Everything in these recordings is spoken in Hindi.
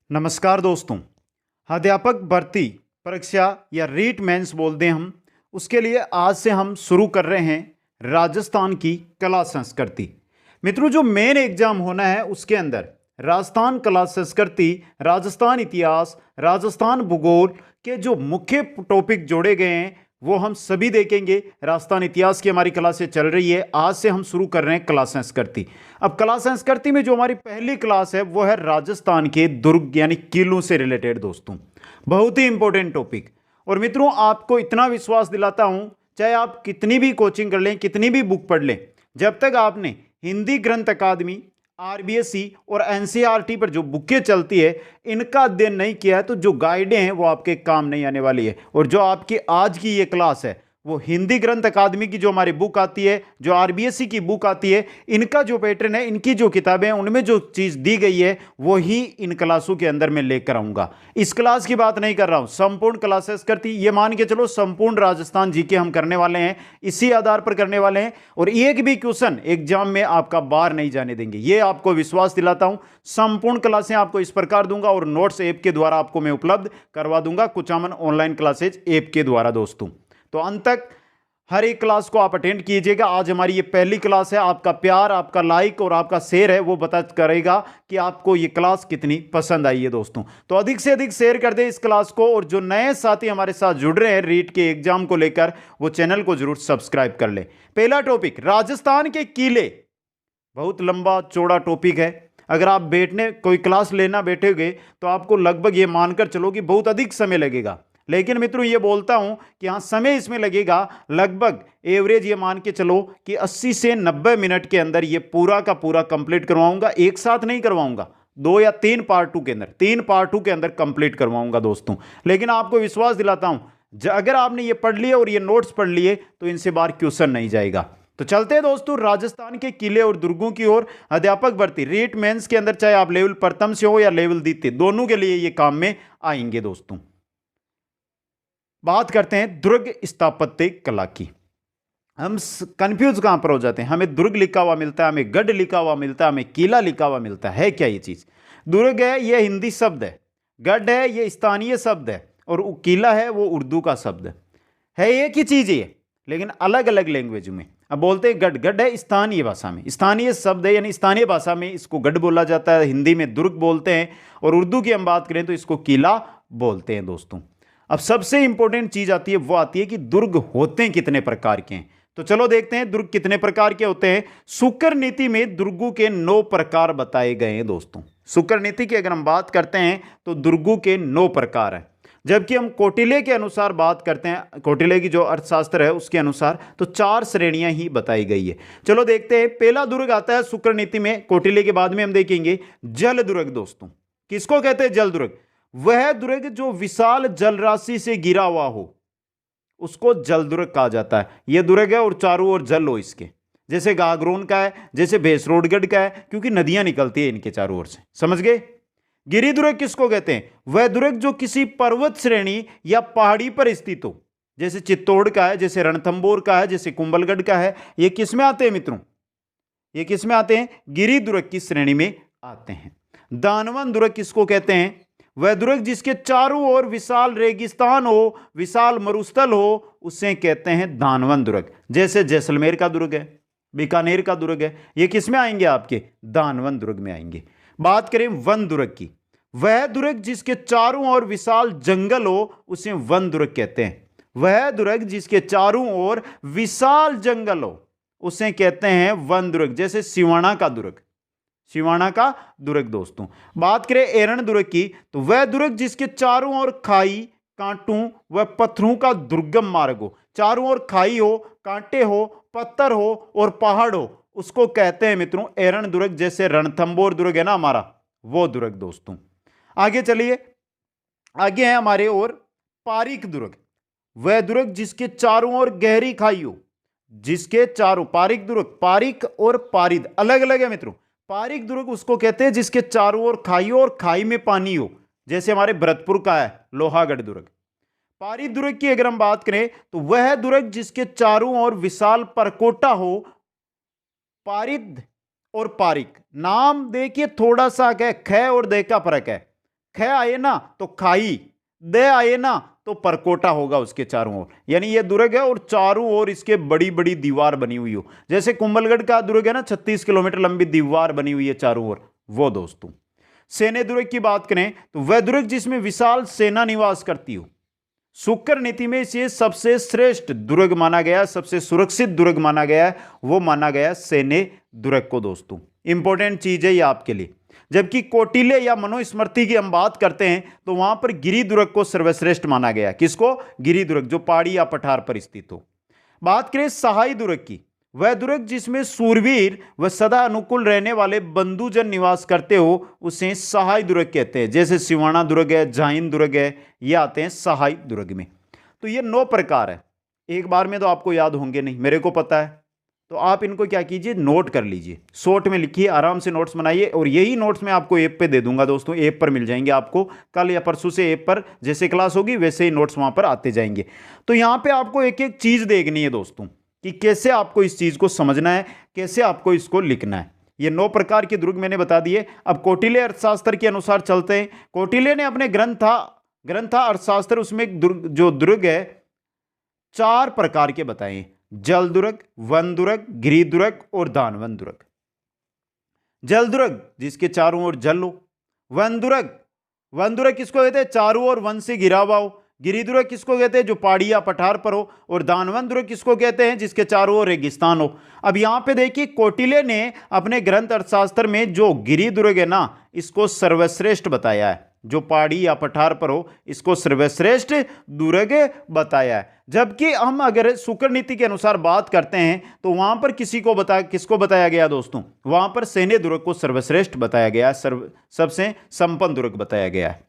नमस्कार दोस्तों। अध्यापक भर्ती परीक्षा या रीट मेंस बोलते हैं हम, उसके लिए आज से हम शुरू कर रहे हैं राजस्थान की कला संस्कृति। मित्रों, जो मेन एग्जाम होना है उसके अंदर राजस्थान कला संस्कृति, राजस्थान इतिहास, राजस्थान भूगोल के जो मुख्य टॉपिक जोड़े गए हैं वो हम सभी देखेंगे। राजस्थान इतिहास की हमारी क्लासें चल रही है, आज से हम शुरू कर रहे हैं कला संस्कृति। अब कला संस्कृति में जो हमारी पहली क्लास है वो है राजस्थान के दुर्ग यानी किलों से रिलेटेड। दोस्तों, बहुत ही इंपॉर्टेंट टॉपिक। और मित्रों, आपको इतना विश्वास दिलाता हूं, चाहे आप कितनी भी कोचिंग कर लें, कितनी भी बुक पढ़ लें, जब तक आपने हिंदी ग्रंथ अकादमी, आरबीएसई और एनसीईआरटी पर जो बुकें चलती है इनका अध्ययन नहीं किया है तो जो गाइडें हैं वो आपके काम नहीं आने वाली है। और जो आपकी आज की ये क्लास है वो हिंदी ग्रंथ अकादमी की जो हमारी बुक आती है, जो आरबीएसई की बुक आती है, इनका जो पैटर्न है, इनकी जो किताबें हैं, उनमें जो चीज़ दी गई है वो ही इन क्लासों के अंदर मैं लेकर आऊँगा। इस क्लास की बात नहीं कर रहा हूँ, संपूर्ण क्लासेस करती, ये मान के चलो संपूर्ण राजस्थान जीके हम करने वाले हैं, इसी आधार पर करने वाले हैं। और एक भी क्वेश्चन एग्जाम में आपका बाहर नहीं जाने देंगे, ये आपको विश्वास दिलाता हूँ। संपूर्ण क्लासें आपको इस प्रकार दूंगा और नोट्स ऐप के द्वारा आपको मैं उपलब्ध करवा दूंगा, कुचामन ऑनलाइन क्लासेज ऐप के द्वारा। दोस्तों, तो अंत तक हर एक क्लास को आप अटेंड कीजिएगा। आज हमारी ये पहली क्लास है। आपका प्यार, आपका लाइक और आपका शेयर है वो बता करेगा कि आपको ये क्लास कितनी पसंद आई है। दोस्तों, तो अधिक से अधिक शेयर कर दें इस क्लास को। और जो नए साथी हमारे साथ जुड़ रहे हैं रीट के एग्जाम को लेकर, वो चैनल को जरूर सब्सक्राइब कर ले। पहला टॉपिक राजस्थान के किले, बहुत लंबा चौड़ा टॉपिक है। अगर आप बैठने कोई क्लास लेना बैठोगे तो आपको लगभग ये मानकर चलो कि बहुत अधिक समय लगेगा। लेकिन मित्रों, ये बोलता हूं कि हाँ, समय इसमें लगेगा लगभग एवरेज ये मान के चलो कि 80 से 90 मिनट के अंदर ये पूरा का पूरा कंप्लीट करवाऊंगा। एक साथ नहीं करवाऊंगा, 2 या 3 पार्ट 2 के अंदर, 3 पार्ट 2 के अंदर कंप्लीट करवाऊंगा दोस्तों। लेकिन आपको विश्वास दिलाता हूं, अगर आपने ये पढ़ लिए और ये नोट्स पढ़ लिए तो इनसे बाहर क्वेश्चन नहीं जाएगा। तो चलते हैं दोस्तों राजस्थान के किले और दुर्गों की ओर। अध्यापक भर्ती रीट मेंस के अंदर, चाहे आप लेवल प्रथम से हो या लेवल द्वितीय, दोनों के लिए ये काम में आएंगे। दोस्तों, बात करते हैं दुर्ग स्थापत्य कला की। हम कंफ्यूज कहां पर हो जाते हैं, हमें दुर्ग लिखा हुआ मिलता है, हमें गढ़ लिखा हुआ मिलता है, हमें किला लिखा हुआ मिलता है क्या ये चीज? दुर्ग है ये हिंदी शब्द है, गढ़ है ये स्थानीय शब्द है, और किला है वो उर्दू का शब्द है। एक ही चीज है लेकिन अलग अलग लैंग्वेज में। अब बोलते हैं गढ़, गढ़ है स्थानीय भाषा में, स्थानीय शब्द है यानी स्थानीय भाषा में इसको गढ़ बोला जाता है, हिंदी में दुर्ग बोलते हैं, और उर्दू की हम बात करें तो इसको किला बोलते हैं। दोस्तों, अब सबसे इंपॉर्टेंट चीज आती है, वो आती है कि दुर्ग होते कितने प्रकार के हैं। तो चलो देखते हैं दुर्ग कितने प्रकार के होते हैं। शुक्र नीति में दुर्गों के 9 प्रकार बताए गए हैं। दोस्तों, शुक्र नीति की अगर हम बात करते हैं तो दुर्गों के 9 प्रकार हैं। जबकि हम कौटिल्य के अनुसार बात करते हैं, कौटिल्य की जो अर्थशास्त्र है उसके अनुसार, तो 4 श्रेणियां ही बताई गई है। चलो देखते हैं। पहला दुर्ग आता है शुक्र नीति में, कौटिल्य के बाद में हम देखेंगे जल दुर्ग। दोस्तों, किसको कहते हैं जल दुर्ग? वह दुर्ग जो विशाल जल राशि से गिरा हुआ हो उसको जल दुर्ग कहा जाता है। यह दुर्ग है और चारों ओर जल हो इसके, जैसे गागरोन का है, जैसे भैंसरोडगढ़ का है, क्योंकि नदियां निकलती है इनके चारों ओर से। समझ गए? गिरी दुर्ग किसको कहते हैं? वह दुर्ग जो किसी पर्वत श्रेणी या पहाड़ी पर स्थित हो, जैसे चित्तौड़ का है, जैसे रणथंबोर का है, जैसे कुंभलगढ़ का है। ये किस में आते हैं मित्रों? ये किस में आते हैं? गिरी दुर्ग की श्रेणी में आते हैं। दानवन दुर्ग किसको कहते हैं? वह दुर्ग जिसके चारों ओर विशाल रेगिस्तान हो, विशाल मरुस्थल हो, उसे कहते हैं दानवन दुर्ग। जैसे जैसलमेर का दुर्ग है, बीकानेर का दुर्ग है, ये किस में आएंगे? आपके दानवन दुर्ग में आएंगे। बात करें वन दुर्ग की, वह दुर्ग जिसके चारों ओर विशाल जंगल हो उसे वन दुर्ग कहते हैं। वह दुर्ग जिसके चारों ओर विशाल जंगल हो उसे कहते हैं वन दुर्ग। जैसे सिवाना का दुर्ग, सिवाना का दुर्ग। दोस्तों, बात करें एरण दुर्ग की, तो वह दुर्ग जिसके चारों ओर खाई, कांटों व पत्थरों का दुर्गम मार्ग हो, चारों ओर खाई हो, कांटे हो, पत्थर हो और पहाड़ हो, उसको कहते हैं मित्रों एरण दुर्ग। जैसे रणथंबोर दुर्ग है ना हमारा, वो दुर्ग। दोस्तों, आगे चलिए, आगे है हमारे और पारीक दुर्ग। वह दुर्ग जिसके चारों ओर गहरी खाई हो, जिसके चारों, पारीक दुर्ग, पारीक और पारिद अलग अलग है मित्रों। पारीक दुर्ग उसको कहते हैं जिसके चारों ओर खाई हो और खाई में पानी हो, जैसे हमारे भरतपुर का है लोहागढ़ दुर्ग। पारिद दुर्ग की अगर हम बात करें तो वह दुर्ग जिसके चारों ओर विशाल परकोटा हो। पारिद और पारिक नाम देखिए थोड़ा सा क्या, ख और दे का फर्क है। ख आए ना तो खाई, द आए ना तो परकोटा होगा उसके चारों ओर। यानी ये दुर्ग है और चारों ओर इसके बड़ी बड़ी दीवार बनी हुई हो, जैसे कुंभलगढ़ का दुर्ग है ना, 36 किलोमीटर लंबी दीवार बनी हुई है चारों ओर, वो दोस्तों। सैन्य दुर्ग की बात करें तो वह दुर्ग जिसमें विशाल सेना निवास करती हो। शुक्र नीति में इसे सबसे श्रेष्ठ दुर्ग माना गया, सबसे सुरक्षित दुर्ग माना गया, वो माना गया सैन्य दुर्ग को दोस्तों। इंपॉर्टेंट चीज है ये आपके लिए। जबकि कौटिल्य या मनुस्मृति की हम बात करते हैं तो वहां पर गिरि दुर्ग को सर्वश्रेष्ठ माना गया। किसको? गिरि दुर्ग, जो पहाड़ी या पठार पर स्थित हो। बात करें सहाय दुर्ग की, वह दुर्ग जिसमें सूरवीर व सदा अनुकूल रहने वाले बंधुजन निवास करते हो, उसे सहाय दुर्ग कहते हैं। जैसे सिवाना दुर्ग है, जाहिन दुर्ग है, ये आते हैं सहाय दुर्ग में। तो ये 9 प्रकार है, एक बार में तो आपको याद होंगे नहीं, मेरे को पता है। तो आप इनको क्या कीजिए, नोट कर लीजिए, शॉर्ट में लिखिए, आराम से नोट्स बनाइए। और यही नोट्स मैं आपको ऐप पे दे दूंगा दोस्तों, ऐप पर मिल जाएंगे आपको, कल या परसों से ऐप पर जैसे क्लास होगी वैसे ही नोट्स वहां पर आते जाएंगे। तो यहां पे आपको एक एक चीज देखनी है दोस्तों, कि कैसे आपको इस चीज को समझना है, कैसे आपको इसको लिखना है। ये 9 प्रकार के दुर्ग मैंने बता दिए। अब कौटिल्य अर्थशास्त्र के अनुसार चलते हैं। कौटिल्य ने अपने ग्रंथा अर्थशास्त्र, उसमें जो दुर्ग है 4 प्रकार के बताए, जल दुर्ग, वन दुर्ग, गिरि दुर्ग और दानवन दुर्ग। जल दुर्ग जिसके चारों ओर जल हो। वन दुर्ग किसको कहते हैं? चारों ओर वन से घिरा हुआ हो। गिरि दुर्ग किसको कहते हैं? जो पहाड़ी या पठार पर हो। और दानवन दुर्ग किसको कहते हैं? जिसके चारों ओर रेगिस्तान हो। अब यहां पे देखिए, कौटिल्य ने अपने ग्रंथ अर्थशास्त्र में जो गिरि दुर्ग है ना, इसको सर्वश्रेष्ठ बताया है। जो पहाड़ी या पठार पर हो, इसको सर्वश्रेष्ठ दुर्ग बताया है। जबकि हम अगर शुक्र नीति के अनुसार बात करते हैं तो वहां पर किसको बताया गया दोस्तों? वहां पर सैन्य दुर्ग को सर्वश्रेष्ठ बताया गया, सबसे संपन्न दुर्ग बताया गया है।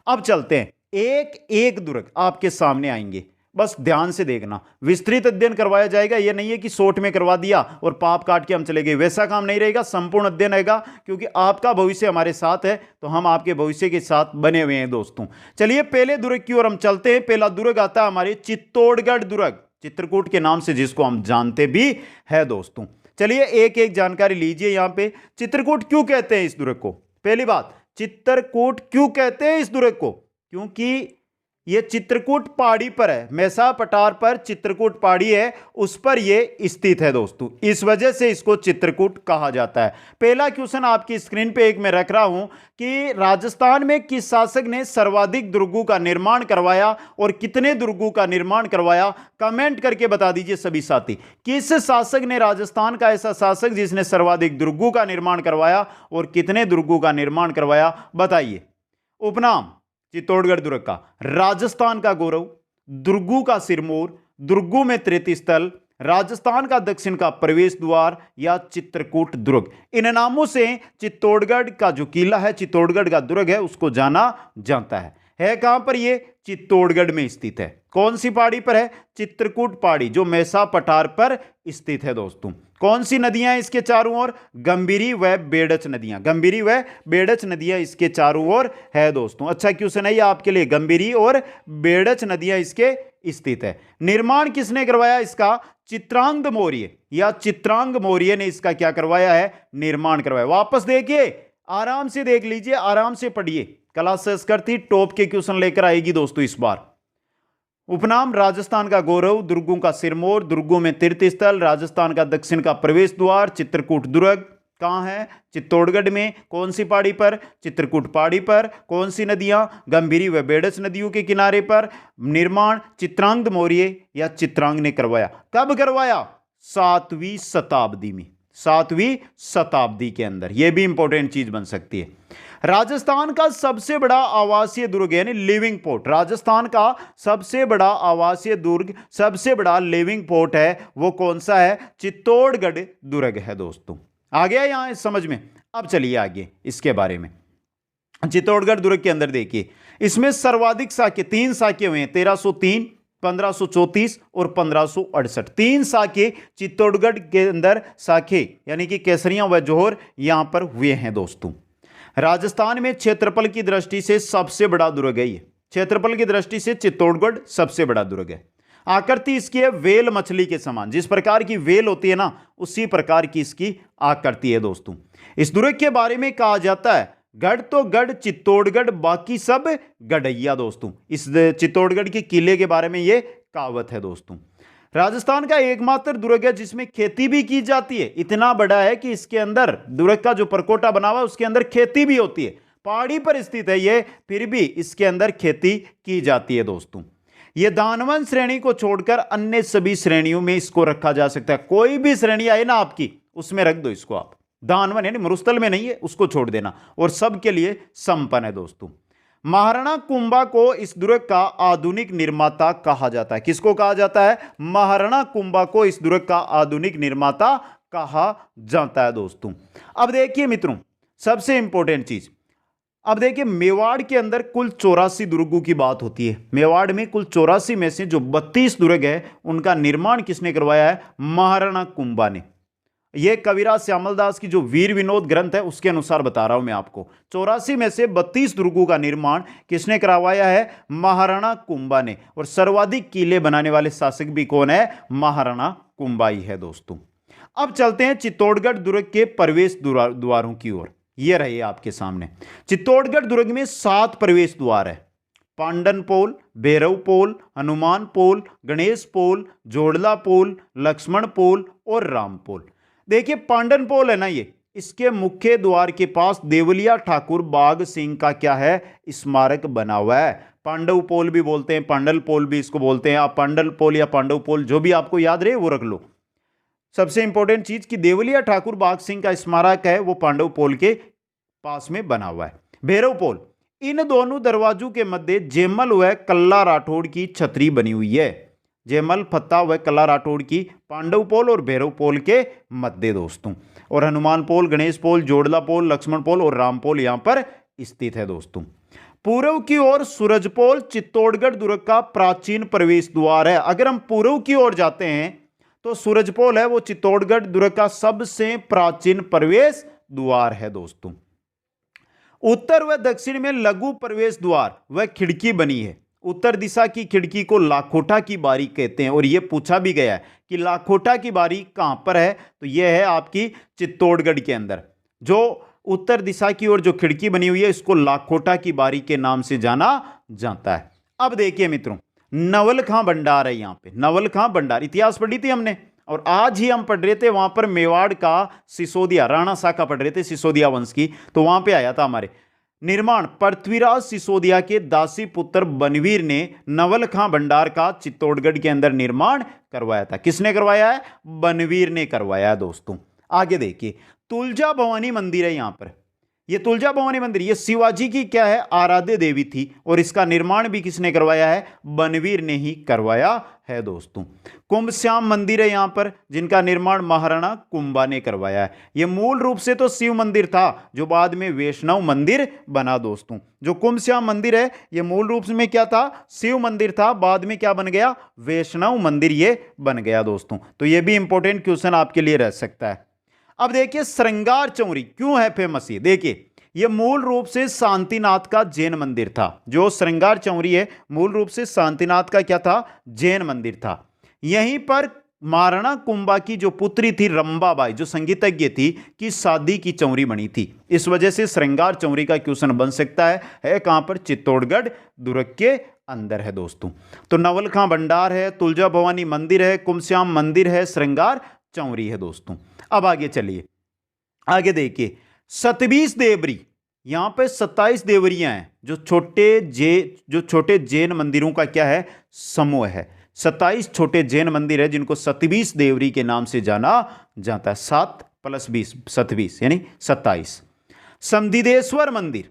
अब चलते हैं, एक एक दुर्ग आपके सामने आएंगे, बस ध्यान से देखना। विस्तृत अध्ययन करवाया जाएगा, यह नहीं है कि शॉर्ट में करवा दिया और पाप काट के हम चले गए, वैसा काम नहीं रहेगा। संपूर्ण अध्ययन रहेगा, क्योंकि आपका भविष्य हमारे साथ है, तो हम आपके भविष्य के साथ बने हुए हैं दोस्तों। चलिए पहले दुर्ग की ओर हम चलते हैं। पहला दुर्ग आता है हमारे चित्तौड़गढ़ दुर्ग, चित्रकूट के नाम से जिसको हम जानते भी है दोस्तों। चलिए एक एक जानकारी लीजिए। यहां पे चित्रकूट क्यों कहते हैं इस दुर्ग को? पहली बात, चित्रकूट क्यों कहते हैं इस दुर्ग को? क्योंकि यह चित्रकूट पहाड़ी पर है, मेसा पठार पर चित्रकूट पहाड़ी है, उस पर यह स्थित है दोस्तों, इस वजह से इसको चित्रकूट कहा जाता है। पहला क्वेश्चन आपकी स्क्रीन पे एक मैं रख रहा हूं कि राजस्थान में किस शासक ने सर्वाधिक दुर्गों का निर्माण करवाया और कितने दुर्गों का निर्माण करवाया? कमेंट करके बता दीजिए सभी साथी, किस शासक ने, राजस्थान का ऐसा शासक जिसने सर्वाधिक दुर्गों का निर्माण करवाया और कितने दुर्गों का निर्माण करवाया, बताइए। उपनाम चित्तौड़गढ़ दुर्ग का, राजस्थान का गौरव, दुर्गों का सिरमौर, दुर्गों में तृतीय स्थल, राजस्थान का दक्षिण का प्रवेश द्वार या चित्रकूट दुर्ग। इन नामों से चित्तौड़गढ़ का जो किला है, चित्तौड़गढ़ का दुर्ग है, उसको जाना जाता है कहां पर? ये चित्तौड़गढ़ में स्थित है। कौन सी पहाड़ी पर है? चित्रकूट पहाड़ी, जो मेसा पठार पर स्थित है दोस्तों। कौन सी नदियां हैं इसके चारों ओर? गंभीरी व बेड़च नदियां, गंभीरी व बेड़च नदियां इसके चारों ओर है दोस्तों। अच्छा क्वेश्चन है ये आपके लिए, गंभीरी और बेड़च नदियां इसके स्थित है। निर्माण किसने करवाया इसका? चित्रांग मौर्य या चित्रांग मौर्य ने इसका क्या करवाया है? निर्माण करवाया। वापस देखिए, आराम से देख लीजिए, आराम से पढ़िए, क्लास संस्कृति टॉप के क्वेश्चन लेकर आएगी दोस्तों इस बार। उपनाम राजस्थान का गौरव, दुर्गों का सिरमौर, दुर्गों में तीर्थ स्थल, राजस्थान का दक्षिण का प्रवेश द्वार, चित्रकूट दुर्ग कहां है? चित्तौड़गढ़ में। कौन सी पहाड़ी पर? चित्रकूट पहाड़ी पर। कौन सी नदियां? गंभीरी व बेड़च नदियों के किनारे पर। निर्माण चित्रांग मौर्य या चित्रांग ने करवाया। कब करवाया? 7वीं शताब्दी में, 7वीं शताब्दी के अंदर। यह भी इंपॉर्टेंट चीज बन सकती है। राजस्थान का सबसे बड़ा आवासीय दुर्ग यानी लिविंग पोर्ट, राजस्थान का सबसे बड़ा आवासीय दुर्ग, सबसे बड़ा लिविंग पोर्ट है, वो कौन सा है? चित्तौड़गढ़ दुर्ग है दोस्तों। आ गया यहां समझ में? अब चलिए आगे इसके बारे में। चित्तौड़गढ़ दुर्ग के अंदर देखिए, इसमें सर्वाधिक साके, 3 साके हुए हैं, 1303, 1534 और 1568। 3 साके चित्तौड़गढ़ के अंदर साके यानी कि केसरियां व जौहर यहां पर हुए हैं दोस्तों। राजस्थान में क्षेत्रफल की दृष्टि से सबसे बड़ा दुर्ग है ये, क्षेत्रफल की दृष्टि से चित्तौड़गढ़ सबसे बड़ा दुर्ग है। आकृति इसकी है वेल मछली के समान, जिस प्रकार की वेल होती है ना, उसी प्रकार की इसकी आकृति है दोस्तों। इस दुर्ग के बारे में कहा जाता है गढ़ तो गढ़ चित्तौड़गढ़, बाकी सब गढ़ैया दोस्तों। इस चित्तौड़गढ़ के किले के बारे में ये कहावत है दोस्तों। राजस्थान का एकमात्र दुर्ग है जिसमें खेती भी की जाती है। इतना बड़ा है कि इसके अंदर दुर्ग का जो परकोटा बना हुआ है उसके अंदर खेती भी होती है। पहाड़ी पर स्थित है ये, फिर भी इसके अंदर खेती की जाती है दोस्तों। ये दानवन श्रेणी को छोड़कर अन्य सभी श्रेणियों में इसको रखा जा सकता है। कोई भी श्रेणी आए ना आपकी, उसमें रख दो इसको आप। दानवन यानी मरुस्थल में नहीं है, उसको छोड़ देना, और सबके लिए संपन्न है दोस्तों। महाराणा कुंभा को इस दुर्ग का आधुनिक निर्माता कहा जाता है। किसको कहा जाता है? महाराणा कुंभा को इस दुर्ग का आधुनिक निर्माता कहा जाता है दोस्तों। अब देखिए मित्रों, सबसे इंपॉर्टेंट चीज, अब देखिए मेवाड़ के अंदर कुल 84 दुर्गों की बात होती है। मेवाड़ में कुल 84 में से जो 32 दुर्ग है उनका निर्माण किसने करवाया है? महाराणा कुंभा ने। यह कविराज श्यामलदास की जो वीर विनोद ग्रंथ है उसके अनुसार बता रहा हूं मैं आपको। 84 में से 32 दुर्गों का निर्माण किसने करवाया है? महाराणा कुंभा ने। और सर्वाधिक किले बनाने वाले शासक भी कौन है? महाराणा कुंभा ही है दोस्तों। अब चलते हैं चित्तौड़गढ़ दुर्ग के प्रवेश द्वारों की ओर। यह रहे आपके सामने। चित्तौड़गढ़ दुर्ग में 7 प्रवेश द्वार है। पांडन पोल, भैरव पोल, हनुमान पोल, गणेश पोल, जोड़ला पोल, लक्ष्मण पोल और राम पोल। देखिए पांडन पोल है ना, ये इसके मुख्य द्वार के पास देवलिया ठाकुर बाघ सिंह का क्या है? स्मारक बना हुआ है। पांडव पोल भी बोलते हैं, पांडल पोल भी इसको बोलते हैं। आप पांडल पोल या पांडव पोल जो भी आपको याद रहे वो रख लो। सबसे इंपॉर्टेंट चीज कि देवलिया ठाकुर बाघ सिंह का स्मारक है वो पांडव पोल के पास में बना हुआ है। भैरव पोल, इन दोनों दरवाजों के मध्य जयमल व कल्ला राठौड़ की छतरी बनी हुई है। जयमल फत्ता व कल्ला राठौड़ की पांडव पोल और भैरव पोल के मध्य दोस्तों। और हनुमान पोल, गणेश पोल, जोड़ला पोल, लक्ष्मण पोल और राम पोल यहां पर स्थित है दोस्तों। पूर्व की ओर सूरज पोल चित्तौड़गढ़ दुर्ग का प्राचीन प्रवेश द्वार है। अगर हम पूर्व की ओर जाते हैं तो सूरज पोल है वो चित्तौड़गढ़ दुर्ग का सबसे प्राचीन प्रवेश द्वार है दोस्तों। उत्तर व दक्षिण में लघु प्रवेश द्वार व खिड़की बनी है। उत्तर दिशा की खिड़की को लाखोटा की बारी कहते हैं। और यह पूछा भी गया है कि लाखोटा की बारी कहां पर है, तो यह है आपकी चित्तौड़गढ़ के अंदर। जो उत्तर दिशा की ओर जो खिड़की बनी हुई है इसको लाखोटा की बारी के नाम से जाना जाता है। अब देखिए मित्रों, नवलखा भंडार है यहां पे। नवलखा भंडार, इतिहास पढ़ी थी हमने, और आज ही हम पढ़ रहे थे वहां पर मेवाड़ का सिसोदिया, राणा शाखा पढ़ रहे थे सिसोदिया वंश की, तो वहां पे आया था हमारे। निर्माण पृथ्वीराज सिसोदिया के दासी पुत्र बनवीर ने नवलखा भंडार का चित्तौड़गढ़ के अंदर निर्माण करवाया था। किसने करवाया है? बनवीर ने करवाया है दोस्तों। आगे देखिए, तुलजा भवानी मंदिर है यहां पर। ये तुलजा भवानी मंदिर ये शिवाजी की क्या है? आराध्य देवी थी। और इसका निर्माण भी किसने करवाया है? बनवीर ने ही करवाया है दोस्तों। कुंभ श्याम मंदिर है यहां पर, जिनका निर्माण महाराणा कुंभा ने करवाया है। यह मूल रूप से तो शिव मंदिर था जो बाद में वैष्णव मंदिर बना दोस्तों। जो कुंभ श्याम मंदिर है यह मूल रूप में क्या था? शिव मंदिर था, बाद में क्या बन गया? वैष्णव मंदिर ये बन गया दोस्तों। तो यह भी इंपॉर्टेंट क्वेश्चन आपके लिए रह सकता है। अब देखिए श्रृंगार चौरी क्यों है फेमस? ये देखिए, यह मूल रूप से शांतिनाथ का जैन मंदिर था। जो श्रृंगार चौरी है मूल रूप से शांतिनाथ का क्या था? जैन मंदिर था। यहीं पर महाराणा कुंभा की जो पुत्री थी रंबाबाई, जो संगीतज्ञ थी, की शादी की चौरी बनी थी। इस वजह से श्रृंगार चौरी का क्वेश्चन बन सकता है कहां पर? चित्तौड़गढ़ दुर्ग के अंदर है दोस्तों। तो नवलखा भंडार है, तुलजा भवानी मंदिर है, कुंभश्याम मंदिर है, श्रृंगार चौरी है दोस्तों। अब आगे चलिए, आगे देखिए 27 देवरी, यहां पे 27 देवरियां हैं। जो छोटे जैन मंदिरों का क्या है? समूह है। 27 छोटे जैन मंदिर है जिनको 27 देवरी के नाम से जाना जाता है। 7 + 20 27 यानी 27। समधिदेश्वर मंदिर,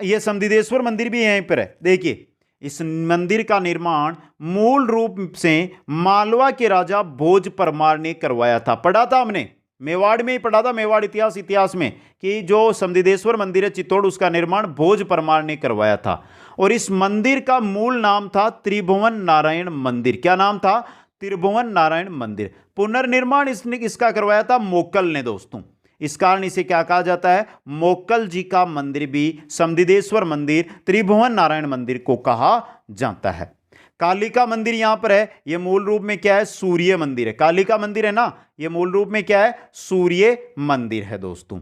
यह समधिदेश्वर मंदिर भी यहीं पर है। देखिए, इस मंदिर का निर्माण मूल रूप से मालवा के राजा भोज परमार ने करवाया था। पढ़ा था हमने, मेवाड़ में ही पढ़ा था, मेवाड़ इतिहास में, कि जो समधिदेश्वर मंदिर है चित्तौड़, उसका निर्माण भोज परमार ने करवाया था। और इस मंदिर का मूल नाम था त्रिभुवन नारायण मंदिर। क्या नाम था? त्रिभुवन नारायण मंदिर। पुनर्निर्माण इसका करवाया था मोक्कल ने दोस्तों। इस कारण इसे क्या कहा जाता है? मोक्कल जी का मंदिर भी समधिदेश्वर मंदिर, त्रिभुवन नारायण मंदिर को कहा जाता है। कालिका मंदिर यहां पर है। यह मूल रूप में क्या है? सूर्य मंदिर है। कालिका मंदिर है ना, यह मूल रूप में क्या है? सूर्य मंदिर है दोस्तों।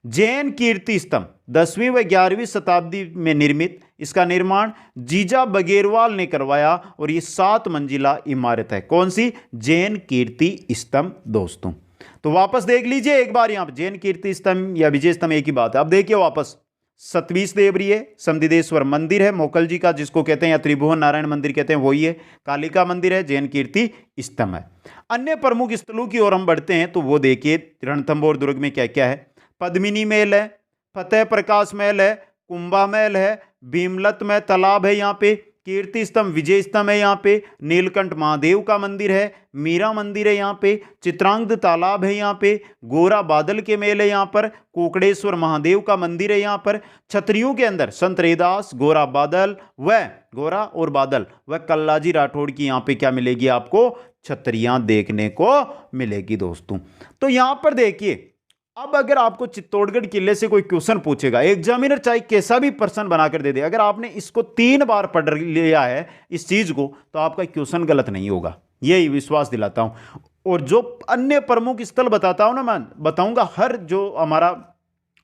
जैन कीर्ति स्तंभ 10वीं व 11वीं शताब्दी में निर्मित, इसका निर्माण जीजा बघेरवाल ने करवाया और ये 7 मंजिला इमारत है। कौन सी? जैन कीर्ति स्तंभ दोस्तों। तो वापस देख लीजिए एक बार, यहां पर जैन कीर्ति स्तंभ या विजय स्तंभ एक ही बात है। अब देखिए वापस, सतवीस देवरी है, समदिदेश्वर मंदिर है मोकल जी का, जिसको कहते हैं या त्रिभुवन नारायण मंदिर कहते हैं, वही है। कालिका मंदिर है, जैन कीर्ति स्तंभ है। अन्य प्रमुख स्थलों की ओर हम बढ़ते हैं तो वो देखिए रणथंभौर दुर्ग में क्या क्या है। पद्मिनी महल है, फतेह प्रकाश महल है, कुंभा महल है, भीमलत में तालाब है, यहाँ पे कीर्ति स्तंभ विजय स्तंभ है, यहाँ पे नीलकंठ महादेव का मंदिर है, मीरा मंदिर है, यहाँ पे चित्रांगद तालाब है, यहाँ पे गोरा बादल के मेल है, यहाँ पर कोकड़ेश्वर महादेव का मंदिर है, यहाँ पर छतरियों के अंदर संत रैदास, गोरा बादल व गोरा और बादल व कल्लाजी राठौड़ की यहाँ पे क्या मिलेगी आपको? छतरियां देखने को मिलेगी दोस्तों। तो यहाँ पर देखिए, अब अगर आपको चित्तौड़गढ़ किले से कोई क्वेश्चन पूछेगा, एग्जामिनर चाहे कैसा भी प्रश्न बनाकर दे दे, अगर आपने इसको 3 बार पढ़ लिया है इस चीज को, तो आपका क्वेश्चन गलत नहीं होगा, यही विश्वास दिलाता हूं। और जो अन्य प्रमुख स्थल बताता हूं ना, मैं बताऊंगा हर जो हमारा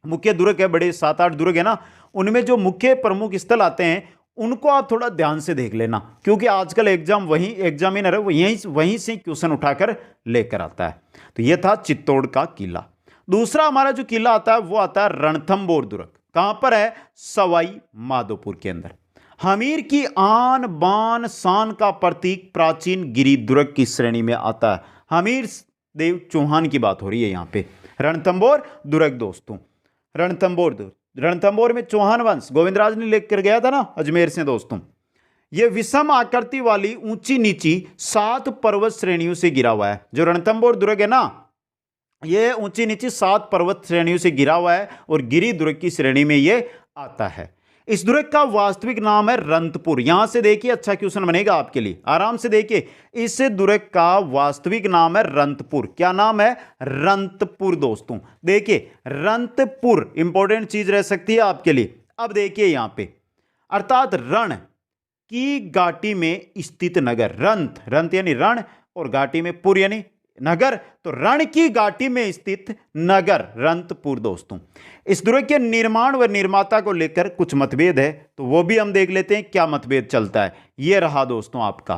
मुख्य दुर्ग है, बड़े 7-8 दुर्ग है ना, उनमें जो मुख्य प्रमुख स्थल आते हैं उनको आप थोड़ा ध्यान से देख लेना, क्योंकि आजकल एग्जामिनर है वहीं से क्वेश्चन उठाकर लेकर आता है। तो यह था चित्तौड़ का किला। दूसरा हमारा जो किला आता है वो आता है रणथंभौर दुर्ग। कहां पर है? सवाई माधोपुर के अंदर। हमीर की आन बान शान का प्रतीक प्राचीन गिरी दुर्ग की श्रेणी में आता है। हमीर देव चौहान की बात हो रही है यहां पे। रणथंभौर दुर्ग दोस्तों, रणथंभौर दुर्ग, रणथंभौर में चौहान वंश गोविंदराज ने लेकर गया था ना अजमेर से दोस्तों। यह विषम आकृति वाली ऊंची नीची 7 पर्वत श्रेणियों से गिरा हुआ है। जो रणथंभौर दुर्ग है ना, यह ऊंची नीची 7 पर्वत श्रेणियों से गिरा हुआ है और गिरी दुर्ग की श्रेणी में यह आता है। इस दुर्ग का वास्तविक नाम है रंतपुर। यहां से देखिए, अच्छा क्वेश्चन बनेगा आपके लिए, आराम से देखिए। इस दुर्ग का वास्तविक नाम है रंतपुर। क्या नाम है? रंतपुर दोस्तों। देखिए रंतपुर इंपॉर्टेंट चीज रह सकती है आपके लिए। अब देखिए यहां पे, अर्थात रण की घाटी में स्थित नगर। रंत यानी रण और घाटी में पुर यानी नगर, तो रण की घाटी में स्थित नगर रंतपुर दोस्तों। इस दुर्ग के निर्माण व निर्माता को लेकर कुछ मतभेद है, तो वो भी हम देख लेते हैं क्या मतभेद चलता है। ये रहा दोस्तों आपका।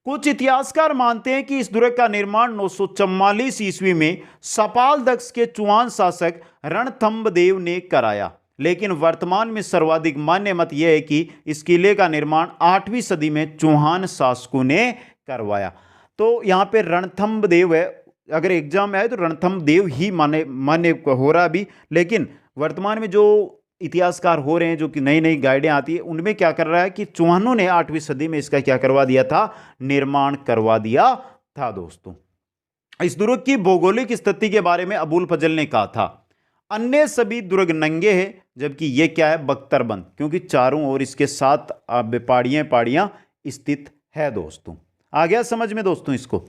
कुछ इतिहासकार मानते हैं कि इस दुर्ग का निर्माण 944 ईस्वी में सपाल दक्ष के चौहान शासक रणथंभदेव ने कराया, लेकिन वर्तमान में सर्वाधिक मान्य मत यह है कि इस किले का निर्माण 8वीं सदी में चौहान शासकों ने करवाया। तो यहाँ पे रणथंभदेव है, अगर एग्जाम में आए तो रणथंभदेव ही मान्य हो रहा अभी, लेकिन वर्तमान में जो इतिहासकार हो रहे हैं, जो कि नई नई गाइडें आती है, उनमें क्या कर रहा है कि चौहानों ने 8वीं सदी में इसका क्या करवा दिया था? निर्माण करवा दिया था दोस्तों। इस दुर्ग की भौगोलिक स्थिति के बारे में अबुल फजल ने कहा था, अन्य सभी दुर्ग नंगे हैं, जबकि ये क्या है? बख्तरबंद, क्योंकि चारों ओर इसके 7 पहाड़ियां स्थित है दोस्तों। आ गया समझ में दोस्तों इसको।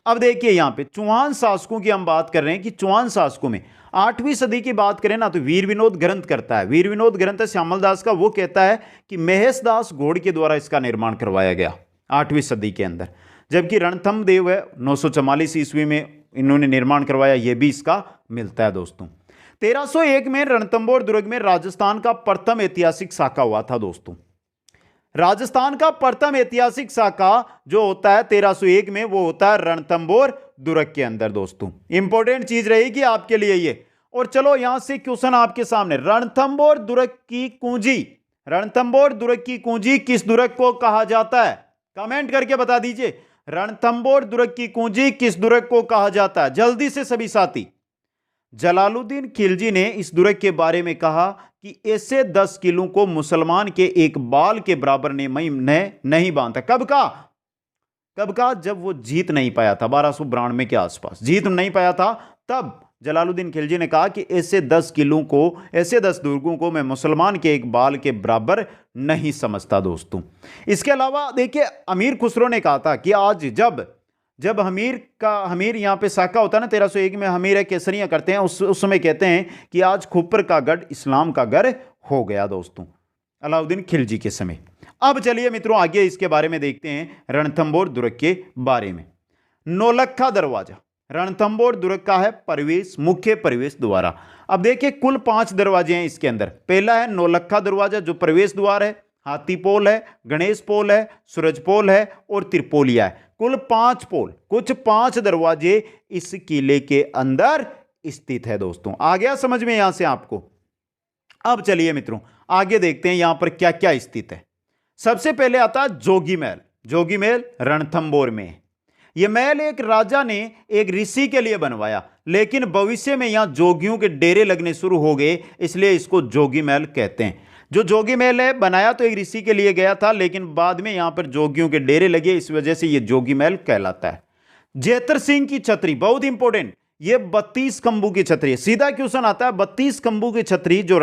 अब देखिए यहां पे चौहान शासकों की हम बात कर रहे हैं कि चौहान शासकों में 8वीं सदी की बात करें ना, तो वीर विनोद ग्रंथ करता है। वीर विनोद ग्रंथ है श्यामल दास का। वो कहता है कि महेश दास घोड़ के द्वारा इसका निर्माण करवाया गया 8वीं सदी के अंदर, जबकि रणथंभदेव है 944 ईस्वी में इन्होंने निर्माण करवाया, यह भी इसका मिलता है दोस्तों। 1301 में रणथंभौर दुर्ग में राजस्थान का प्रथम ऐतिहासिक साका हुआ था दोस्तों। राजस्थान का प्रथम ऐतिहासिक साका जो होता है 1301 में, वो होता है रणथंभौर दुर्ग के अंदर दोस्तों। इंपॉर्टेंट चीज रहेगी आपके लिए ये। और चलो यहां से क्वेश्चन आपके सामने, रणथंभौर दुर्ग की कुंजी, रणथंभौर दुर्ग की कुंजी किस दुर्ग को कहा जाता है? कमेंट करके बता दीजिए, रणथंभौर दुर्ग की कुंजी किस दुर्ग को कहा जाता है? जल्दी से सभी साथी। जलालुद्दीन खिलजी ने इस दुर्ग के बारे में कहा कि ऐसे 10 किलों को मुसलमान के एक बाल के बराबर ने नहीं बांधा। कब का? जब वो जीत नहीं पाया था 1292 के आसपास, जीत नहीं पाया था, तब जलालुद्दीन खिलजी ने कहा कि ऐसे 10 किलों को, ऐसे 10 दुर्गों को मैं मुसलमान के एक बाल के बराबर नहीं समझता दोस्तों। इसके अलावा देखिए अमीर खुसरो ने कहा था कि आज जब हमीर यहाँ पे साका होता है ना 1301 में, हमीर है केसरियां करते हैं, उस समय कहते हैं कि आज खुपर का गढ़ इस्लाम का घर हो गया दोस्तों, अलाउद्दीन खिलजी के समय। अब चलिए मित्रों आगे इसके बारे में देखते हैं, रणथंभौर दुर्ग के बारे में। नौलखा दरवाजा, रणथंबोर दुर्ग का है प्रवेश, मुख्य प्रवेश द्वारा। अब देखिए कुल 5 दरवाजे हैं इसके अंदर। पहला है नौलखा दरवाजा जो प्रवेश द्वार है, हाथी पोल है, गणेश पोल है, सूरज पोल है और त्रिपोलिया है। कुल 5 पोल, कुछ 5 दरवाजे इस किले के अंदर स्थित है दोस्तों। आ गया समझ में यहां से आपको? अब चलिए मित्रों आगे देखते हैं यहां पर क्या क्या स्थित है। सबसे पहले आता है जोगी महल। जोगी महल रणथंबोर में है। यह महल एक राजा ने एक ऋषि के लिए बनवाया, लेकिन भविष्य में यहां जोगियों के डेरे लगने शुरू हो गए, इसलिए इसको जोगी महल कहते हैं। जो जोगी महल है बनाया तो एक ऋषि के लिए गया था, लेकिन बाद में यहां पर जोगियों के डेरे लगे, इस वजह से यह जोगी महल कहलाता है। जेतर सिंह की छतरी बहुत इंपॉर्टेंट, ये 32 खंभों की छतरी है। सीधा क्वेश्चन आता है 32 खंभों की छतरी जो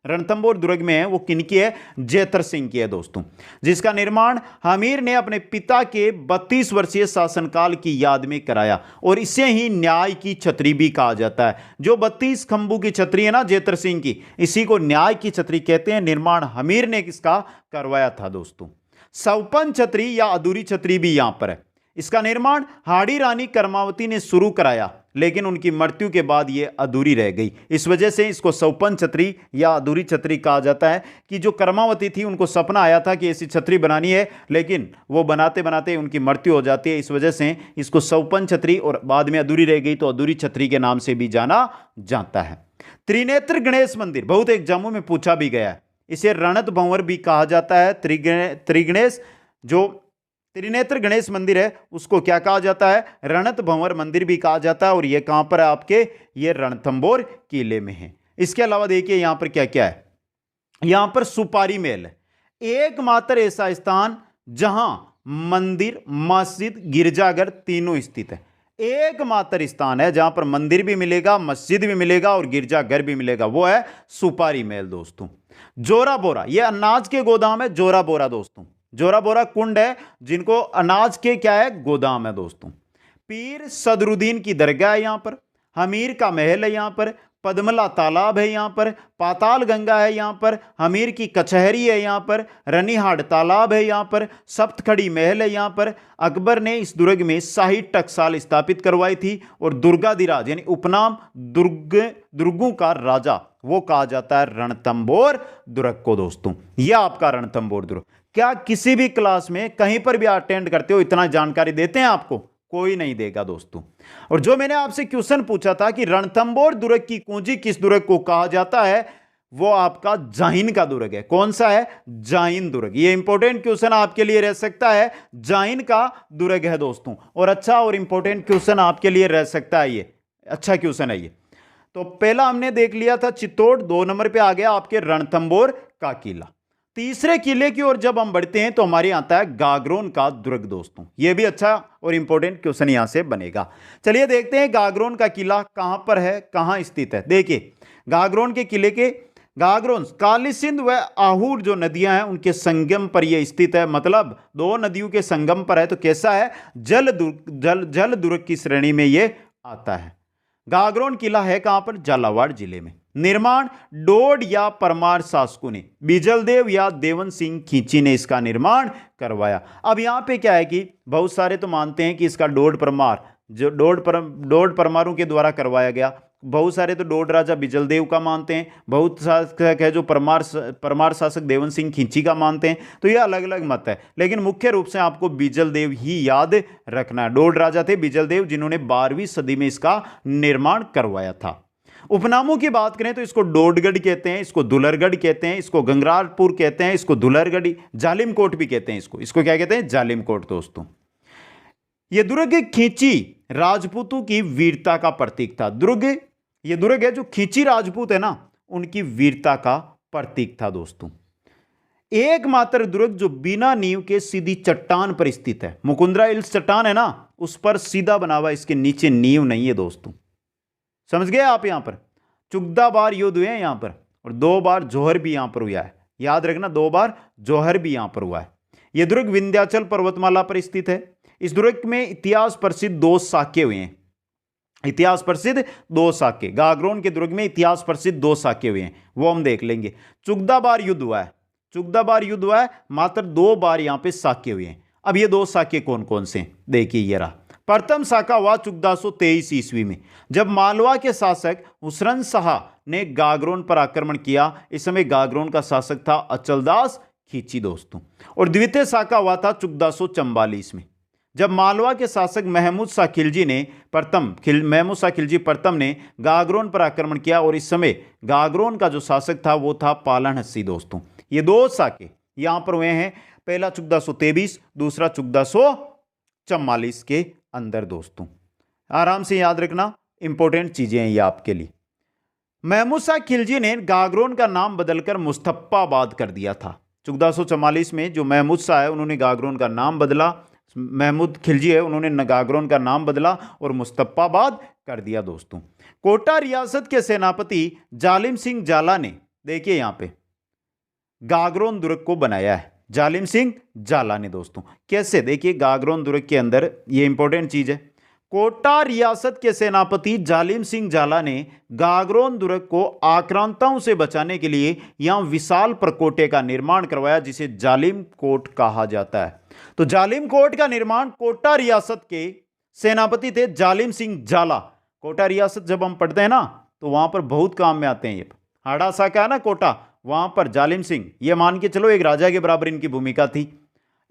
रणथंबोर दुर्ग में है वो किनकी है? जेतर सिंह की है दोस्तों, जिसका निर्माण हमीर ने अपने पिता के 32 वर्षीय शासनकाल की याद में कराया, और इसे ही न्याय की छतरी भी कहा जाता है। जो 32 खंभों की छतरी है ना जेतर सिंह की, इसी को न्याय की छतरी कहते हैं। निर्माण हमीर ने किसका करवाया था दोस्तों? सौपन छतरी या अधूरी छतरी भी यहां पर है। इसका निर्माण हाड़ी रानी कर्मावती ने शुरू कराया, लेकिन उनकी मृत्यु के बाद यह अधूरी रह गई, इस वजह से इसको सौपन छतरी या अधूरी छतरी कहा जाता है। कि जो कर्मावती थी उनको सपना आया था कि ऐसी छतरी बनानी है, लेकिन वो बनाते बनाते उनकी मृत्यु हो जाती है, इस वजह से इसको सौपन छतरी और बाद में अधूरी रह गई तो अधूरी छतरी के नाम से भी जाना जाता है। त्रिनेत्र गणेश मंदिर बहुत एग्जामों में पूछा भी गया है। इसे रणत भंवर भी कहा जाता है। त्रिगणेश जो त्रिनेत्र गणेश मंदिर है उसको क्या कहा जाता है? रणत भंवर मंदिर भी कहा जाता है। और यह कहां पर है आपके? ये रणथंबोर किले में है। इसके अलावा देखिए यहां पर क्या क्या है। यहां पर सुपारी महल है, एकमात्र ऐसा स्थान जहां मंदिर, मस्जिद, गिरजाघर तीनों स्थित है। एकमात्र स्थान है जहां पर मंदिर भी मिलेगा, मस्जिद भी मिलेगा और गिरजाघर भी मिलेगा, वो है सुपारी महल दोस्तों। जोरा बोरा, यह अनाज के गोदाम है। जोरा बोरा दोस्तों, जोरा बोरा कुंड है जिनको अनाज के क्या है? गोदाम है दोस्तों। पीर सदरुद्दीन की दरगाह है यहां पर। हमीर का महल है यहां पर। पद्मला तालाब है यहां पर। पाताल गंगा है यहां पर। हमीर की कचहरी है यहां पर। रनीहाट तालाब है यहां पर। सप्तखड़ी महल है यहां पर। अकबर ने इस दुर्ग में शाही टकसाल स्थापित करवाई थी, और दुर्गाधिराज यानी उपनाम दुर्गों का राजा वो कहा जाता है रणथंबोर दुर्ग को दोस्तों। यह आपका रणथंबोर दुर्ग। क्या किसी भी क्लास में कहीं पर भी अटेंड करते हो इतना जानकारी देते हैं आपको? कोई नहीं देगा दोस्तों। और जो मैंने आपसे क्वेश्चन पूछा था कि रणथंबोर दुर्ग की कुंजी किस दुर्ग को कहा जाता है, वो आपका जाहिन का दुर्ग है। कौन सा है? जाहिन दुर्ग। ये इंपॉर्टेंट क्वेश्चन आपके लिए रह सकता है, जाहिन का दुर्ग है दोस्तों। और अच्छा और इंपॉर्टेंट क्वेश्चन आपके लिए रह सकता है, ये अच्छा क्वेश्चन है ये। तो पहला हमने देख लिया था चित्तौड़, 2 नंबर पे आ गया आपके रणथंबोर का किला। तीसरे किले की ओर जब हम बढ़ते हैं तो हमारे यहाँ आता है गागरोन का दुर्ग दोस्तों। यह भी अच्छा और इंपॉर्टेंट क्वेश्चन यहां से बनेगा। चलिए देखते हैं गागरोन का किला कहां पर है, कहां स्थित है। देखिए गागरोन के किले के गागरोन काली सिंध व आहूर जो नदियां हैं उनके संगम पर यह स्थित है, मतलब 2 नदियों के संगम पर है। तो कैसा है? जल दुर्ग की श्रेणी में यह आता है। गागरोन किला है कहां पर? झालावाड़ जिले में। निर्माण डोड या परमार शासकों ने, बिजलदेव या देवन सिंह खींची ने इसका निर्माण करवाया। अब यहां पे क्या है कि बहुत सारे तो मानते हैं कि इसका डोड परमारों के द्वारा करवाया गया। बहुत सारे तो डोड राजा बिजलदेव का मानते हैं, बहुत शासक है जो परमार शासक देवन सिंह खींची का मानते हैं। तो ये अलग अलग मत है, लेकिन मुख्य रूप से आपको बिजलदेव ही याद रखना है। डोड राजा थे बिजलदेव जिन्होंने 12वीं सदी में इसका निर्माण करवाया था। उपनामों की बात करें तो इसको डोडगढ़ कहते हैं, इसको दुलरगढ़ कहते हैं, इसको गंगरारपुर कहते हैं, इसको दुलरगढ़, जालिमकोट भी कहते हैं। इसको क्या कहते हैं? जालिमकोट दोस्तों। यह दुर्ग खींची राजपूतों की वीरता का प्रतीक था। यह दुर्ग है जो खींची राजपूत है ना, उनकी वीरता का प्रतीक था दोस्तों। एकमात्र दुर्ग जो बिना नींव के सीधी चट्टान पर स्थित है। मुकुंदरा हिल्स चट्टान है ना, उस पर सीधा बना हुआ, इसके नीचे नींव नहीं है दोस्तों। समझ गए आप? यहां पर चुगदा बार युद्ध हुए हैं यहां पर, और 2 बार जौहर भी यहां पर हुआ है। याद रखना 2 बार जौहर भी यहां पर हुआ है। यह दुर्ग विंध्याचल पर्वतमाला पर स्थित है। इस दुर्ग में इतिहास प्रसिद्ध 2 साके हुए हैं। इतिहास प्रसिद्ध 2 साके, गागरोन के दुर्ग में इतिहास प्रसिद्ध 2 साके हुए हैं, वो हम देख लेंगे। चुगदा बार युद्ध हुआ है, मात्र 2 बार यहां पे साके हुए हैं। अब ये 2 साके कौन कौन से? देखिए ये रहा प्रथम शाखा हुआ 1423 ईस्वी में, जब मालवा के शासक हुसरन शाह ने गागरोन पर आक्रमण किया। इस समय गागरोन का शासक था अचलदास खिलजी दोस्तों। और द्वितीय शाखा हुआ था 1444 में, जब मालवा के शासक महमूद शाह खिलजी प्रथम ने गागरोन पर आक्रमण किया। और इस समय गागरोन का जो शासक था वो था पालन हस्सी दोस्तों। ये दो शाखे यहां पर हुए हैं, पहला 1423, दूसरा 1444 के अंदर दोस्तों। आराम से याद रखना, इंपॉर्टेंट चीजें हैं ये आपके लिए। महमूद शाह खिलजी ने गागरोन का नाम बदलकर मुस्तफाबाद कर दिया था। 1444 में जो महमूद शाह है उन्होंने गागरोन का नाम बदला, महमूद खिलजी है उन्होंने गागरोन का नाम बदला और मुस्तफाबाद कर दिया दोस्तों। कोटा रियासत के सेनापति जालिम सिंह जाला ने, देखिए यहां पे, गागरोन दुर्ग को बनाया है। जालिम सिंह जाला ने दोस्तों। कैसे, देखिए गागरोन दुर्ग के अंदर ये इंपॉर्टेंट चीज है, कोटा रियासत के सेनापति जालिम सिंह जाला ने गागरोन दुर्ग को आक्रांताओं से बचाने के लिए यहां विशाल प्रकोटे का निर्माण करवाया, जिसे जालिम कोट कहा जाता है। तो जालिम कोट का निर्माण कोटा रियासत के सेनापति थे जालिम सिंह जाला। कोटा रियासत जब हम पढ़ते हैं ना तो वहां पर बहुत काम में आते हैं। ये हाड़ा सा का है ना कोटा, वहां पर जालिम सिंह, ये मान के चलो एक राजा के बराबर इनकी भूमिका थी।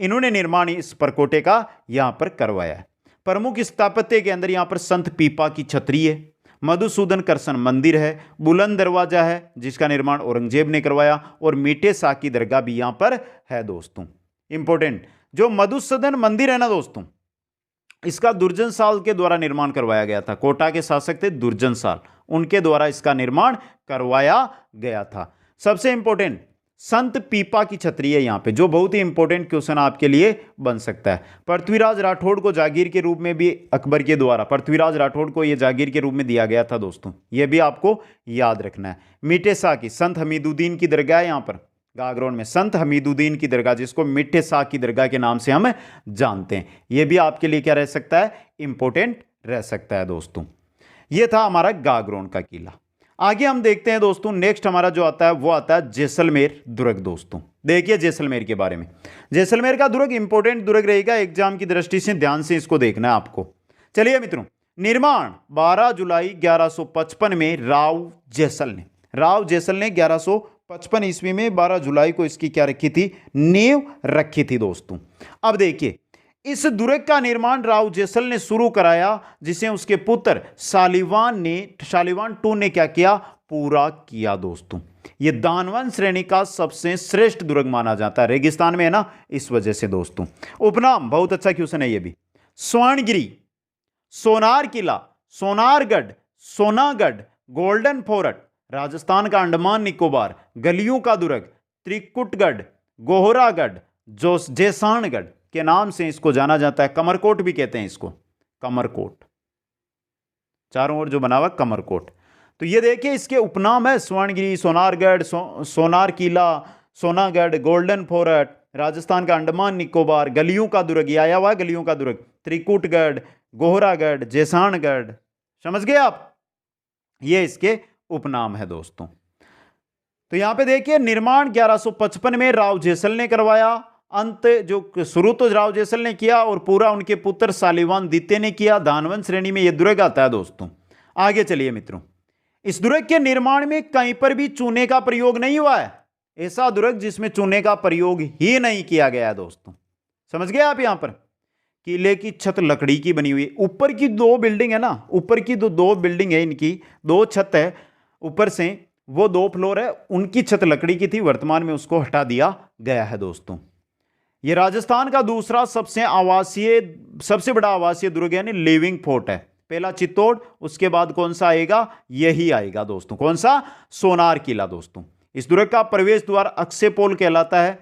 इन्होंने निर्माण इस प्रकोटे का यहां पर करवाया है। प्रमुख स्थापत्य के अंदर यहां पर संत पीपा की छतरी है, मधुसूदन कृष्ण मंदिर है, बुलंद दरवाजा है जिसका निर्माण औरंगजेब ने करवाया, और मीठे शाह की दरगाह भी यहां पर है दोस्तों। इंपॉर्टेंट, जो मधुसूदन मंदिर है ना दोस्तों, इसका दुर्जन साल के द्वारा निर्माण करवाया गया था। कोटा के शासक थे दुर्जन साल, उनके द्वारा इसका निर्माण करवाया गया था। सबसे इंपॉर्टेंट संत पीपा की छतरी है यहां पे, जो बहुत ही इंपॉर्टेंट क्वेश्चन आपके लिए बन सकता है। पृथ्वीराज राठौड़ को जागीर के रूप में भी अकबर के द्वारा, पृथ्वीराज राठौड़ को यह जागीर के रूप में दिया गया था दोस्तों, यह भी आपको याद रखना है। मीठे शाह की, संत हमीदुद्दीन की दरगाह है यहां पर गागरोन में, संत हमीदुद्दीन की दरगाह, जिसको मीठे शाह की दरगाह के नाम से हम जानते हैं। यह भी आपके लिए क्या रह सकता है, इंपॉर्टेंट रह सकता है दोस्तों। यह था हमारा गागरोन का किला। आगे हम देखते हैं दोस्तों, नेक्स्ट हमारा जो आता है वो आता है जैसलमेर दुर्ग दोस्तों। देखिए जैसलमेर के बारे में, जैसलमेर का दुर्ग इंपॉर्टेंट दुर्ग रहेगा, एग्जाम की दृष्टि से ध्यान से इसको देखना है आपको। चलिए मित्रों, निर्माण 12 जुलाई 1155 में राव जैसल ने 1155 ईस्वी में 12 जुलाई को इसकी क्या रखी थी, नींव रखी थी दोस्तों। अब देखिए, इस दुर्ग का निर्माण राव जैसल ने शुरू कराया, जिसे उसके पुत्र शालिवान II ने क्या किया, पूरा किया दोस्तों। यह दानवन श्रेणी का सबसे श्रेष्ठ दुर्ग माना जाता है, रेगिस्तान में है ना, इस वजह से दोस्तों। उपनाम बहुत अच्छा क्वेश्चन है ये भी, स्वर्णगिरी, सोनार किला, सोनारगढ़, सोनागढ़, गोल्डन फोर्ट, राजस्थान का अंडमान निकोबार, गलियों का दुर्ग, त्रिकुटगढ़, गोहरागढ़, जैसाणगढ़ के नाम से इसको जाना जाता है। कमरकोट भी कहते हैं इसको, कमरकोट, चारों ओर जो बना हुआ कमरकोट। तो ये देखिए इसके उपनाम है, स्वर्णगिरी, सोनारगढ़, सोनार किला, सोनागढ़, गोल्डन फोर्ट, राजस्थान का अंडमान निकोबार, गलियों का दुर्ग, ये आया हुआ है गलियों का दुर्ग, त्रिकुटगढ़, गोहरागढ़, जैसाणगढ़। समझ गए आप, ये इसके उपनाम है दोस्तों। तो यहां पे देखिए निर्माण 1155 में राव जैसल ने करवाया, अंत जो शुरू तो राव जैसल ने किया और पूरा उनके पुत्र शालिवान द्वितीय ने किया। दानवन श्रेणी में यह दुर्ग आता है दोस्तों। आगे चलिए मित्रों, इस दुर्ग के निर्माण में कहीं पर भी चूने का प्रयोग नहीं हुआ है, ऐसा दुर्ग जिसमें चूने का प्रयोग ही नहीं किया गया है दोस्तों। समझ गए आप। यहां पर किले की छत लकड़ी की बनी हुई, ऊपर की दो बिल्डिंग है ना, ऊपर की दो बिल्डिंग है, इनकी दो छत है ऊपर से, वो 2 फ्लोर है, उनकी छत लकड़ी की थी, वर्तमान में उसको हटा दिया गया है दोस्तों। यह राजस्थान का दूसरा सबसे बड़ा आवासीय दुर्ग यानी लिविंग फोर्ट है। पहला चित्तौड़, उसके बाद कौन सा आएगा, यही आएगा दोस्तों, कौन सा, सोनार किला दोस्तों। इस दुर्ग का प्रवेश द्वार अक्षयपोल कहलाता है।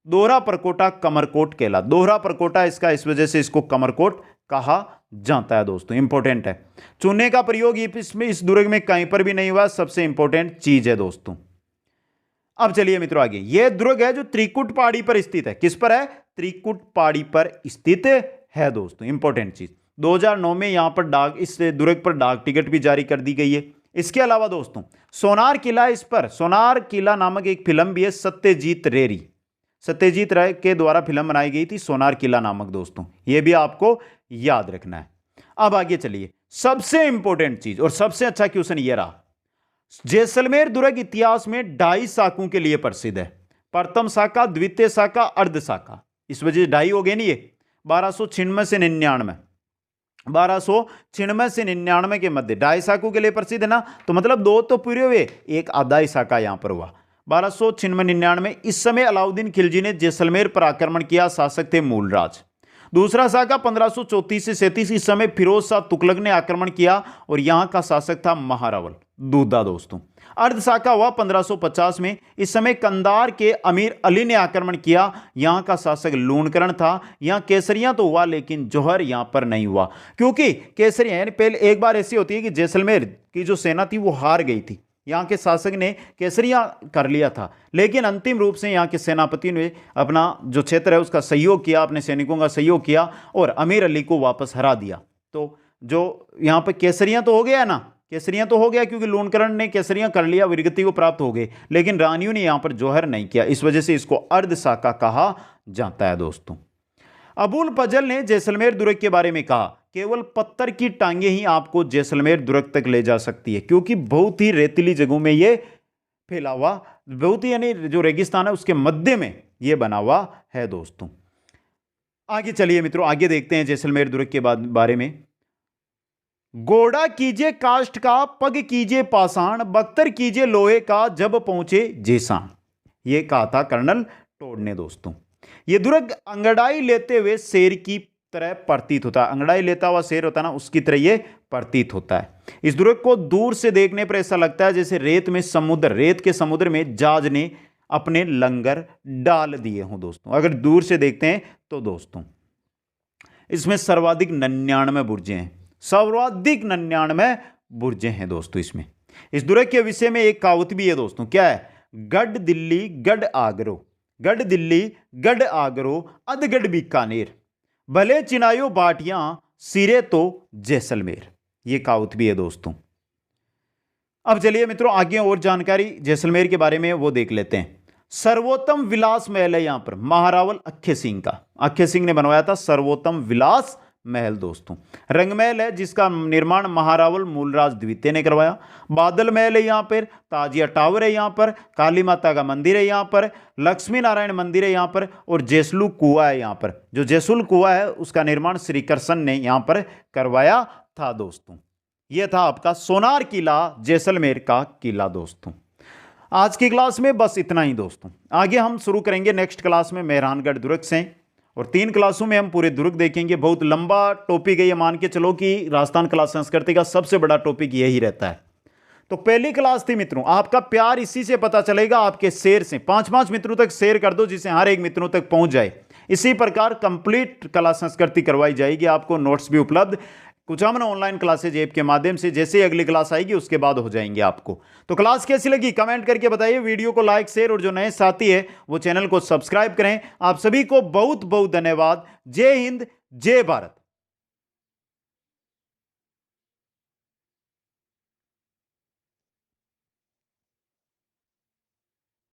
दोहरा परकोटा कमरकोट कहलाता, दोहरा परकोटा इसका, इस वजह से इसको कमरकोट कहा जाता है दोस्तों। इंपॉर्टेंट है, चूने का प्रयोग इसमें इस दुर्ग में कहीं पर भी नहीं हुआ, सबसे इंपॉर्टेंट चीज है दोस्तों। अब चलिए मित्रों आगे, यह दुर्ग है जो त्रिकुट पहाड़ी पर स्थित है। किस पर है, त्रिकुट पहाड़ी पर स्थित है दोस्तों। इंपॉर्टेंट चीज, 2009 में यहां पर इस दुर्ग पर डाक टिकट भी जारी कर दी गई है। इसके अलावा दोस्तों सोनार किला, इस पर सोनार किला नामक एक फिल्म भी है, सत्यजीत रे के द्वारा फिल्म बनाई गई थी सोनार किला नामक दोस्तों। यह भी आपको याद रखना है। अब आगे चलिए, सबसे इंपॉर्टेंट चीज और सबसे अच्छा क्वेश्चन ये रहा, जैसलमेर दुर्ग इतिहास में 2.5 शाखों के लिए प्रसिद्ध है। प्रथम शाखा, द्वितीय शाखा, अर्ध शाखा। इस वजह से 2.5 हो गए नहीं, ये 1296 से 99, 1296 से 99 के मध्य 2.5 शाखों के लिए प्रसिद्ध है ना, तो मतलब 2 तो पूरे हुए, एक आधा ही शाखा यहां पर हुआ। 1296-99 इस समय अलाउद्दीन खिलजी ने जैसलमेर पर आक्रमण किया, शासक थे मूलराज। दूसरा शाखा 1534 से 37 इस समय फिरोज शाह तुगलक ने आक्रमण किया और यहां का शासक था महारावल दूधा दोस्तों। अर्ध शाखा हुआ 1550 में, इस समय कंधार के अमीर अली ने आक्रमण किया, यहां का शासक लूणकरण था। यहां केसरिया तो हुआ लेकिन जौहर यहां पर नहीं हुआ, क्योंकि केसरिया यानी पहले एक बार ऐसी होती है कि जैसलमेर की जो सेना थी वो हार गई थी, यहाँ के शासक ने केसरिया कर लिया था, लेकिन अंतिम रूप से यहाँ के सेनापति ने अपना जो क्षेत्र है उसका सहयोग किया, अपने सैनिकों का सहयोग किया और अमीर अली को वापस हरा दिया। तो जो यहाँ पर केसरिया तो हो गया ना, केसरिया तो हो गया क्योंकि लूणकरण ने केसरिया कर लिया, वीरगति को प्राप्त हो गए, लेकिन रानियों ने यहाँ पर जौहर नहीं किया, इस वजह से इसको अर्ध शाखा कहा जाता है दोस्तों। अबुल फजल ने जैसलमेर दुर्ग के बारे में कहा, केवल पत्थर की टांगे ही आपको जैसलमेर दुर्ग तक ले जा सकती है, क्योंकि बहुत ही रेतीली जगहों में ये फैला हुआ, बहुत ही यानी जो रेगिस्तान है उसके मध्य में ये बना हुआ है दोस्तों। आगे चलिए मित्रों, आगे देखते हैं जैसलमेर दुर्ग के बारे में। घोड़ा कीजिए काष्ठ का, पग कीजिए पाषाण, बख्तर कीजिए लोहे का, जब पहुंचे जेसान। ये कहा था कर्नल टोड ने दोस्तों। ये दुर्ग अंगड़ाई लेते हुए शेर की तरह प्रतीत होता है, अंगड़ाई लेता हुआ शेर होता है ना, उसकी तरह ये प्रतीत होता है। इस दुर्ग को दूर से देखने पर ऐसा लगता है जैसे रेत के समुद्र में जहाज ने अपने लंगर डाल दिए हों दोस्तों, अगर दूर से देखते हैं तो दोस्तों। इसमें सर्वाधिक 99 बुर्जें हैं, सर्वाधिक 99 बुर्जें हैं दोस्तों इसमें। इस दुर्ग के विषय में एक कहावत भी है दोस्तों, क्या है? गढ़ दिल्ली गढ़ आगरो, गढ़ दिल्ली गढ़ आगरो, अधगढ़ बीकानेर, भले चिनायो बाटियां, सिरे तो जैसलमेर। ये कहावत भी है दोस्तों। अब चलिए मित्रों आगे और जानकारी जैसलमेर के बारे में वो देख लेते हैं। सर्वोत्तम विलास महल है यहां पर, महारावल अक्खे सिंह का, अक्खे सिंह ने बनवाया था सर्वोत्तम विलास महल दोस्तों। रंगमहल है जिसका निर्माण महारावल मूलराज द्वितीय ने करवाया। बादल महल है यहाँ पर, ताजिया टावर है यहाँ पर, काली माता का मंदिर है यहाँ पर, लक्ष्मी नारायण मंदिर है यहाँ पर और जैसलू कुआं है यहाँ पर। जो जैसुल कुआं है उसका निर्माण श्री कृष्ण ने यहाँ पर करवाया था दोस्तों। यह था आपका सोनार किला, जैसलमेर का किला दोस्तों। आज की क्लास में बस इतना ही दोस्तों। आगे हम शुरू करेंगे नेक्स्ट क्लास में मेहरानगढ़ दुर्ग से, और 3 क्लासों में हम पूरे दुर्ग देखेंगे। बहुत लंबा टॉपिक है ये, मान के चलो कि राजस्थान कला संस्कृति का सबसे बड़ा टॉपिक यही रहता है। तो पहली क्लास थी मित्रों, आपका प्यार इसी से पता चलेगा, आपके शेयर से। 5-5 मित्रों तक शेयर कर दो जिससे हर एक मित्रों तक पहुंच जाए। इसी प्रकार कंप्लीट कला संस्कृति करवाई जाएगी, आपको नोट्स भी उपलब्ध कुचामन ऑनलाइन क्लासेज ऐप के माध्यम से। जैसे ही अगली क्लास आएगी उसके बाद हो जाएंगे आपको। तो क्लास कैसी लगी कमेंट करके बताइए, वीडियो को लाइक शेयर और जो नए साथी है वो चैनल को सब्सक्राइब करें। आप सभी को बहुत बहुत धन्यवाद। जय हिंद, जय भारत।